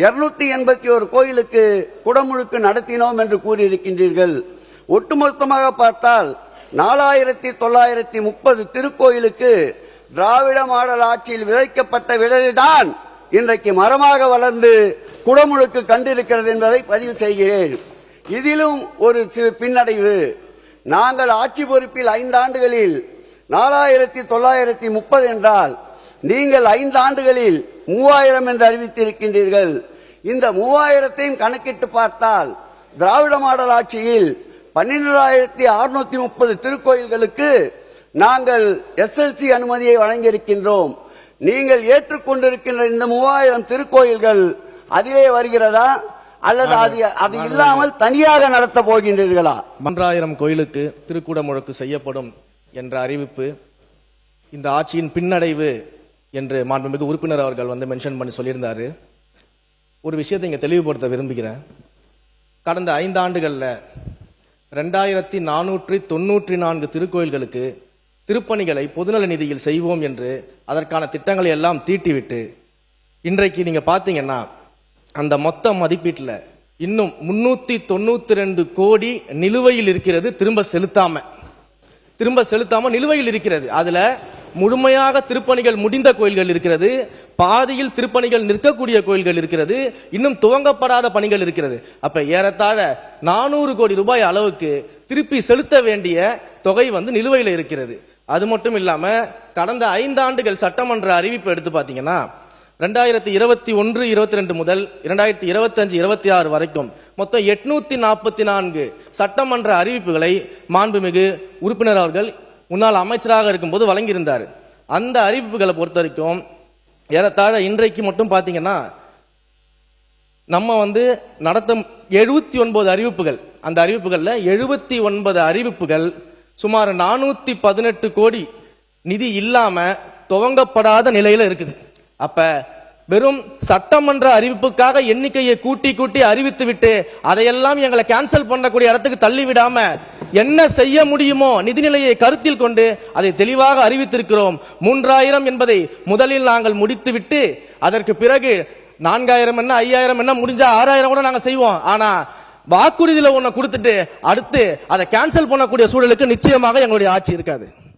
281 கோயிலுக்கு குடமுழுக்கு நடத்தினோம் என்று கூறியிருக்கின்றீர்கள். ஒட்டுமொத்தமாக பார்த்தால் 4930 திருக்கோயிலுக்கு திராவிட மாடல் ஆட்சியில் விதைக்கப்பட்ட விதைதான் இன்றைக்கு மரமாக வளர்ந்து குடமுழுக்கு கண்டிருக்கிறது என்பதை பதிவு செய்கிறேன். இதிலும் ஒரு பின்னடைவு. நாங்கள் ஆட்சி பொறுப்பில் 5 ஆண்டுகளில் 4930 என்றால் நீங்கள் 5 ஆண்டுகளில் 3000 என்று அறிவித்திருக்கின்றீர்கள். இந்த 3000ஐயும் கணக்கிட்டு பார்த்தால் திராவிட மாடல் ஆட்சியில் 12630 திருக்கோயில்களுக்கு நாங்கள் SLC அனுமதியை வழங்கியிருக்கின்றோம். நீங்கள் ஏற்றுக்கொண்டிருக்கின்ற இந்த 3000 திருக்கோயில்கள் அதிலே வருகிறதா அல்லது அது இல்லாமல் தனியாக நடத்த போகின்றீர்களா? 3000 கோயிலுக்கு திருக்கூட முழக்கு செய்யப்படும் என்ற அறிவிப்பு இந்த ஆட்சியின் பின்னடைவு என்று மாண்புமிகு உறுப்பினர் அவர்கள் மென்ஷன் பண்ணி சொல்லியிருந்தாரு. ஒரு விஷயத்தை இங்க தெளிவுபடுத்த விரும்புகிறேன். கடந்த 5 ஆண்டுகளில் 2494 திருக்கோயில்களுக்கு திருப்பணிகளை பொதுநல நிதியில் செய்வோம் என்று அதற்கான திட்டங்களை எல்லாம் தீட்டிவிட்டு இன்றைக்கு நீங்க பாத்தீங்கன்னா அந்த மொத்த மதிப்பீட்டில் இன்னும் 392 கோடி நிலுவையில் இருக்கிறது. திரும்ப செலுத்தாம நிலுவையில் இருக்கிறது. அதுல முழுமையாக திருப்பணிகள் முடிந்த கோயில்கள் இருக்கிறது, பாதியில் திருப்பணிகள் நிற்கக்கூடிய கோயில்கள் இருக்கிறது, இன்னும் துவங்கப்படாத பணிகள் இருக்கிறது. அப்ப ஏறத்தாழ 400 கோடி ரூபாய் அளவுக்கு திருப்பி செலுத்த வேண்டிய தொகை நிலுவையில் இருக்கிறது. அது மட்டும் இல்லாம கடந்த 5 ஆண்டுகள் சட்டமன்ற அறிவிப்பு எடுத்து பாத்தீங்கன்னா 2021-22 முதல் 2025-26 வரைக்கும் மொத்தம் 844 சட்டமன்ற அறிவிப்புகளை மாண்புமிகு உறுப்பினர் அவர்கள் முன்னாள் அமைச்சராக இருக்கும்போது வழங்கியிருந்தார். அந்த அறிவிப்புகளை பொறுத்த வரைக்கும் ஏறத்தாழ இன்றைக்கு மட்டும் பாத்தீங்கன்னா நம்ம நடத்தும் 79 அறிவிப்புகள், அந்த அறிவிப்புகள்ல 79 அறிவிப்புகள் சுமார் 418 கோடி நிதி இல்லாம துவங்கப்படாத நிலையில இருக்குது. அப்ப வெறும் சட்டமன்ற அறிவிப்புக்காக எண்ணிக்கையை கூட்டி அறிவித்து விட்டு அதையெல்லாம் எங்களை கேன்சல் பண்ணக்கூடிய இடத்துக்கு தள்ளி விடாம என்ன செய்ய முடியுமோ நிதிநிலையை கருத்தில் கொண்டு அதை தெளிவாக அறிவித்திருக்கிறோம். 3000 என்பதை முதலில் நாங்கள் முடித்துவிட்டு அதற்கு பிறகு 4000 என்ன 5000 என்ன முடிஞ்சா 6000 கூட நாங்க செய்வோம். ஆனா வாக்குறுதியில ஒண்ணு கொடுத்துட்டு அடுத்து அதை கேன்சல் பண்ணக்கூடிய சூழலுக்கு நிச்சயமாக எங்களுடைய ஆட்சி இருக்காது.